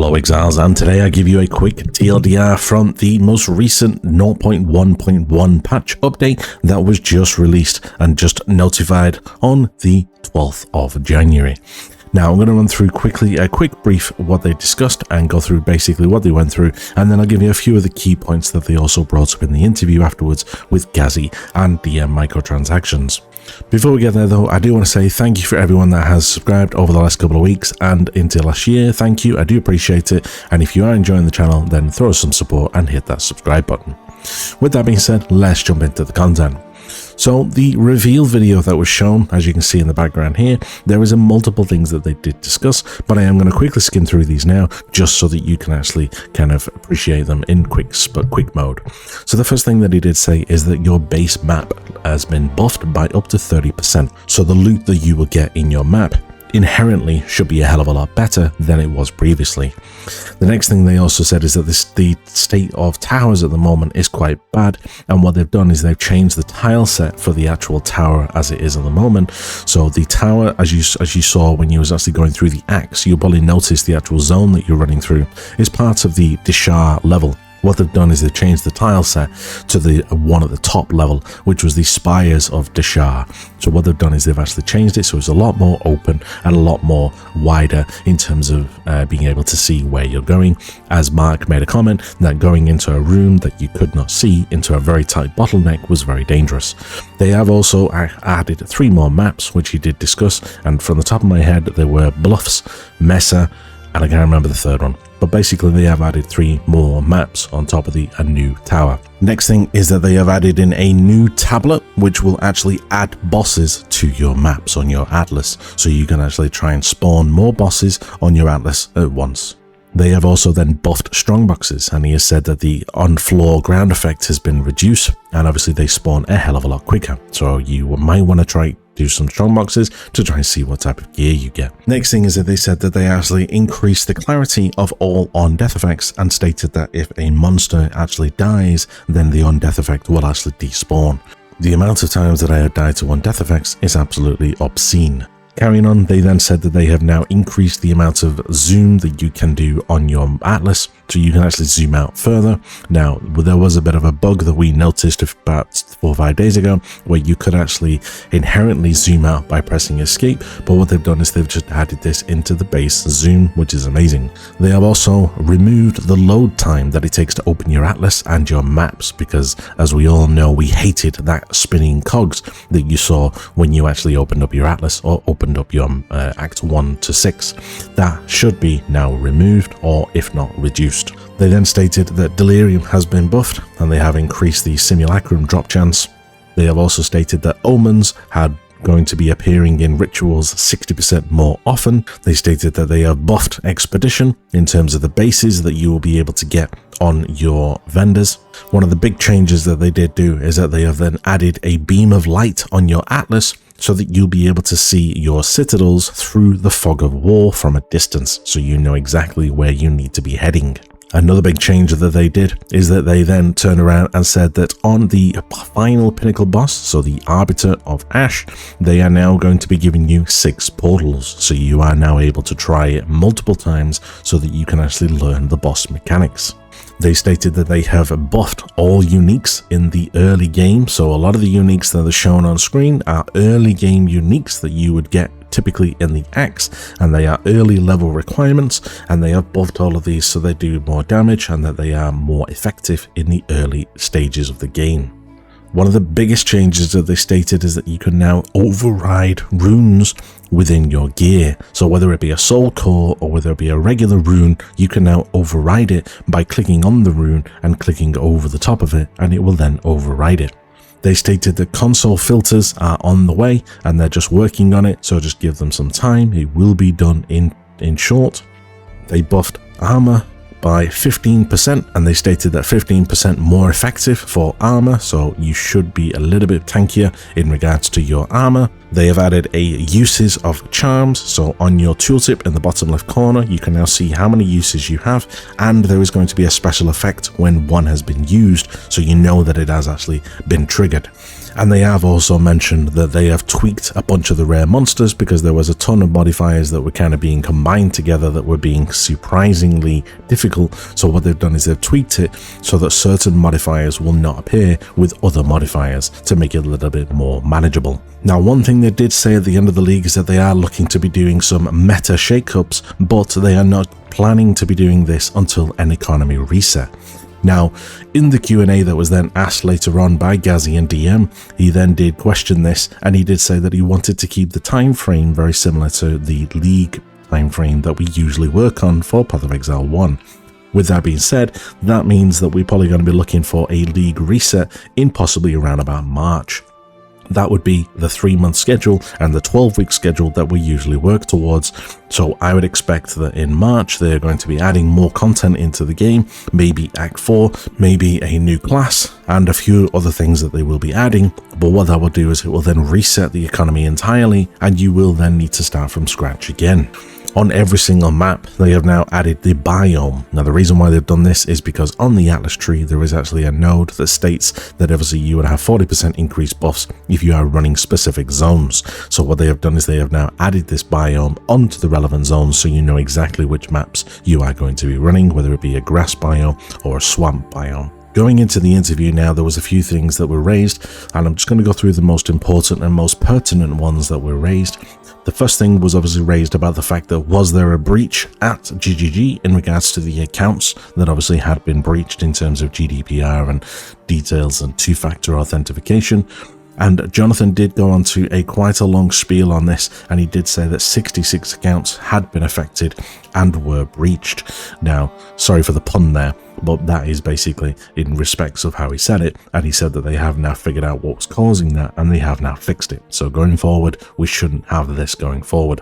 Hello Exiles, and today I give you a quick TLDR from the most recent 0.1.1 patch update that was just released and just notified on the 12th of January. Now I'm going to run through quickly a quick brief what they discussed and go through basically what they went through, and then I'll give you a few of the key points that they also brought up in the interview afterwards with Ghazzy and DM Microtransactions. Before we get there though, I do want to say thank you for everyone that has subscribed over the last couple of weeks and into last year. Thank you, I do appreciate it, and if you are enjoying the channel then throw us some support and hit that subscribe button. With that being said, let's jump into the content. So the reveal video that was shown, as you can see in the background here, there is multiple things that they did discuss, but I am going to quickly skim through these now just so that you can actually kind of appreciate them in quick mode. So the first thing that he did say is that your base map has been buffed by up to 30%. So the loot that you will get in your map inherently should be a hell of a lot better than it was previously. The next thing they also said is that the state of towers at the moment is quite bad, and what they've done is they've changed the tile set for the actual tower as it is at the moment. So the tower, as you saw when you was actually going through the axe, you'll probably notice the actual zone that you're running through is part of the Dishar level. What they've done is they've changed the tile set to the one at the top level, which was the Spires of Dishar. So what they've done is they've actually changed it so it's a lot more open and a lot more wider in terms of being able to see where you're going. As Mark made a comment that going into a room that you could not see into a very tight bottleneck was very dangerous. They have also added 3 more maps, which he did discuss, and from the top of my head there were Bluffs, Mesa, and I can't remember the third one. But basically they have added 3 more maps on top of a new tower. Next thing is that they have added in a new tablet which will actually add bosses to your maps on your atlas, so you can actually try and spawn more bosses on your atlas at once. They have also then buffed strongboxes, and he has said that the on-floor ground effect has been reduced, and obviously they spawn a hell of a lot quicker, so you might want to try do some strongboxes to try and see what type of gear you get. Next thing is that they said that they actually increased the clarity of all on-death effects and stated that if a monster actually dies, then the on-death effect will actually despawn. The amount of times that I have died to on-death effects is absolutely obscene. Carrying on, they then said that they have now increased the amount of zoom that you can do on your atlas, so you can actually zoom out further. Now, there was a bit of a bug that we noticed about 4 or 5 days ago, where you could actually inherently zoom out by pressing escape, but what they've done is they've just added this into the base zoom, which is amazing. They have also removed the load time that it takes to open your atlas and your maps, because as we all know, we hated that spinning cogs that you saw when you actually opened up your atlas or opened up your Act 1 to 6. That should be now removed, or if not reduced. They then stated that Delirium has been buffed and they have increased the simulacrum drop chance. They have also stated that omens had going to be appearing in rituals 60% more often. They stated that they have buffed expedition in terms of the bases that you will be able to get on your vendors. One of the big changes that they did do is that they have then added a beam of light on your atlas so that you'll be able to see your citadels through the fog of war from a distance, so you know exactly where you need to be heading. Another big change that they did is that they then turned around and said that on the final pinnacle boss, so the Arbiter of Ash, they are now going to be giving you 6 portals, so you are now able to try it multiple times so that you can actually learn the boss mechanics. They stated that they have buffed all uniques in the early game, so a lot of the uniques that are shown on screen are early game uniques that you would get typically in the axe, and they are early level requirements, and they have buffed all of these so they do more damage and that they are more effective in the early stages of the game. One of the biggest changes that they stated is that you can now override runes within your gear. So whether it be a soul core or whether it be a regular rune, you can now override it by clicking on the rune and clicking over the top of it, and it will then override it. They stated that console filters are on the way and they're just working on it, so just give them some time. It will be done in short. They buffed armor by 15%, and they stated that 15% more effective for armor, so you should be a little bit tankier in regards to your armor. They have added a uses of charms, so on your tooltip in the bottom left corner you can now see how many uses you have, and there is going to be a special effect when one has been used, so you know that it has actually been triggered. And they have also mentioned that they have tweaked a bunch of the rare monsters because there was a ton of modifiers that were kind of being combined together that were being surprisingly difficult. So what they've done is they've tweaked it so that certain modifiers will not appear with other modifiers to make it a little bit more manageable. Now, one thing they did say at the end of the league is that they are looking to be doing some meta shakeups, but they are not planning to be doing this until an economy reset. Now, in the Q&A that was then asked later on by Ghazzy and DM, he then did question this, and he did say that he wanted to keep the time frame very similar to the League time frame that we usually work on for Path of Exile 1. With that being said, that means that we're probably going to be looking for a League reset in possibly around about March. That would be the 3-month schedule and the 12-week schedule that we usually work towards. So I would expect that in March they're going to be adding more content into the game, maybe Act 4, maybe a new class, and a few other things that they will be adding. But what that will do is it will then reset the economy entirely, and you will then need to start from scratch again. On every single map, they have now added the biome. Now, the reason why they've done this is because on the Atlas tree, there is actually a node that states that obviously you would have 40% increased buffs if you are running specific zones. So what they have done is they have now added this biome onto the relevant zones so you know exactly which maps you are going to be running, whether it be a grass biome or a swamp biome. Going into the interview now, there was a few things that were raised, and I'm just going to go through the most important and most pertinent ones that were raised. The first thing was obviously raised about the fact that was there a breach at GGG in regards to the accounts that obviously had been breached in terms of GDPR and details and two-factor authentication. And Jonathan did go on to quite a long spiel on this, and he did say that 66 accounts had been affected and were breached. Now, sorry for the pun there, but that is basically in respects of how he said it, and he said that they have now figured out what was causing that and they have now fixed it. So going forward, we shouldn't have this going forward.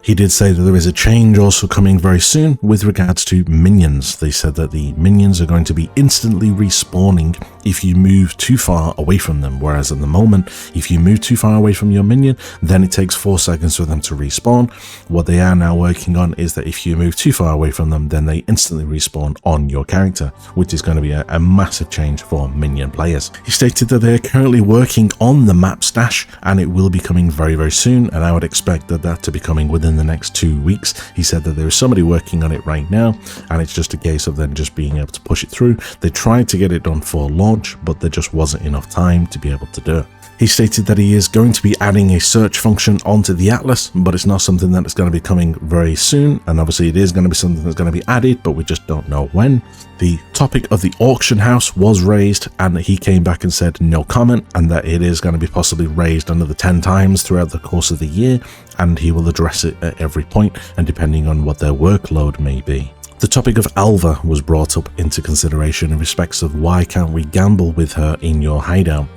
He did say that there is a change also coming very soon with regards to minions. They said that the minions are going to be instantly respawning if you move too far away from them, whereas at the moment, if you move too far away from your minion, then it takes 4 seconds for them to respawn. What they are now working on is that if you move too far away from them, then they instantly respawn on your character, which is going to be a massive change for minion players. He stated that they are currently working on the map stash, and it will be coming very, very soon, and I would expect that to be coming within the next 2 weeks. He said that there is somebody working on it right now, and it's just a case of them just being able to push it through. They tried to get it done for launch, but there just wasn't enough time to be able to do it. He stated that he is going to be adding a search function onto the Atlas, but it's not something that is going to be coming very soon, and obviously it is going to be something that's going to be added, but we just don't know when. The topic of the auction house was raised, and he came back and said no comment, and that it is going to be possibly raised another 10 times throughout the course of the year, and he will address it at every point, and depending on what their workload may be. The topic of Alva was brought up into consideration in respects of why can't we gamble with her in your hideout.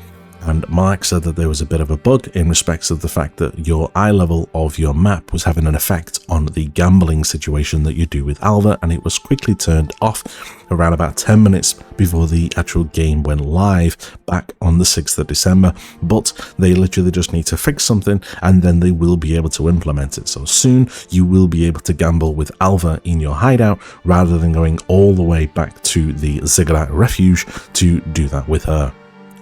And Mark said that there was a bit of a bug in respects of the fact that your eye level of your map was having an effect on the gambling situation that you do with Alva, and it was quickly turned off around about 10 minutes before the actual game went live back on the 6th of December. But they literally just need to fix something, and then they will be able to implement it. So soon you will be able to gamble with Alva in your hideout rather than going all the way back to the Ziggurat Refuge to do that with her.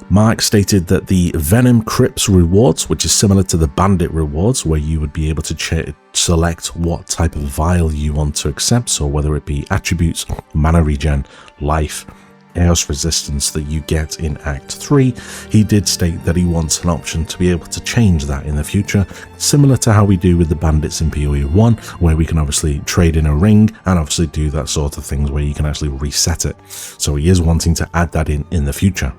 Mark stated that the Venom Crypts rewards, which is similar to the Bandit rewards, where you would be able to select what type of vial you want to accept, so whether it be attributes, mana regen, life, chaos resistance that you get in Act 3, he did state that he wants an option to be able to change that in the future, similar to how we do with the bandits in PoE 1, where we can obviously trade in a ring and obviously do that sort of things where you can actually reset it. So he is wanting to add that in the future.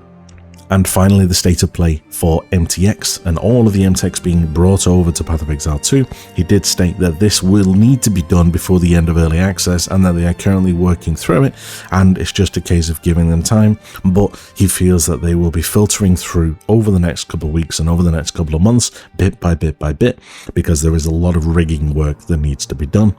And finally, the state of play for MTX and all of the MTX being brought over to Path of Exile 2. He did state that this will need to be done before the end of early access and that they are currently working through it, and it's just a case of giving them time, but he feels that they will be filtering through over the next couple of weeks and over the next couple of months, bit by bit by bit, because there is a lot of rigging work that needs to be done.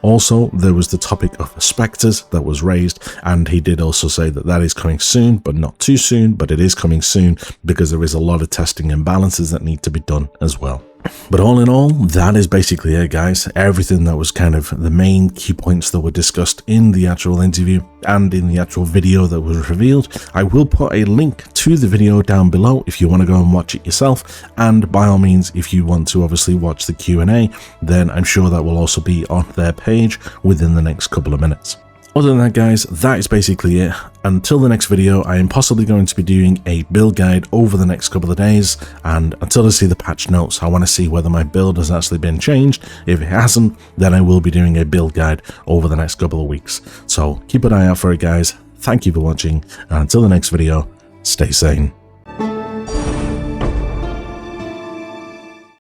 Also, there was the topic of specters that was raised, and he did also say that that is coming soon, but not too soon, but it is coming soon because there is a lot of testing and balances that need to be done as well. But all in all, that is basically it, guys. Everything that was kind of the main key points that were discussed in the actual interview and in the actual video that was revealed. I will put a link to the video down below if you want to go and watch it yourself. And by all means, if you want to obviously watch the Q&A, then I'm sure that will also be on their page within the next couple of minutes. Other than that, guys, that is basically it. Until the next video, I am possibly going to be doing a build guide over the next couple of days, and until I see the patch notes, I want to see whether my build has actually been changed. If it hasn't, then I will be doing a build guide over the next couple of weeks. So keep an eye out for it, guys. Thank you for watching, and until the next video, stay sane.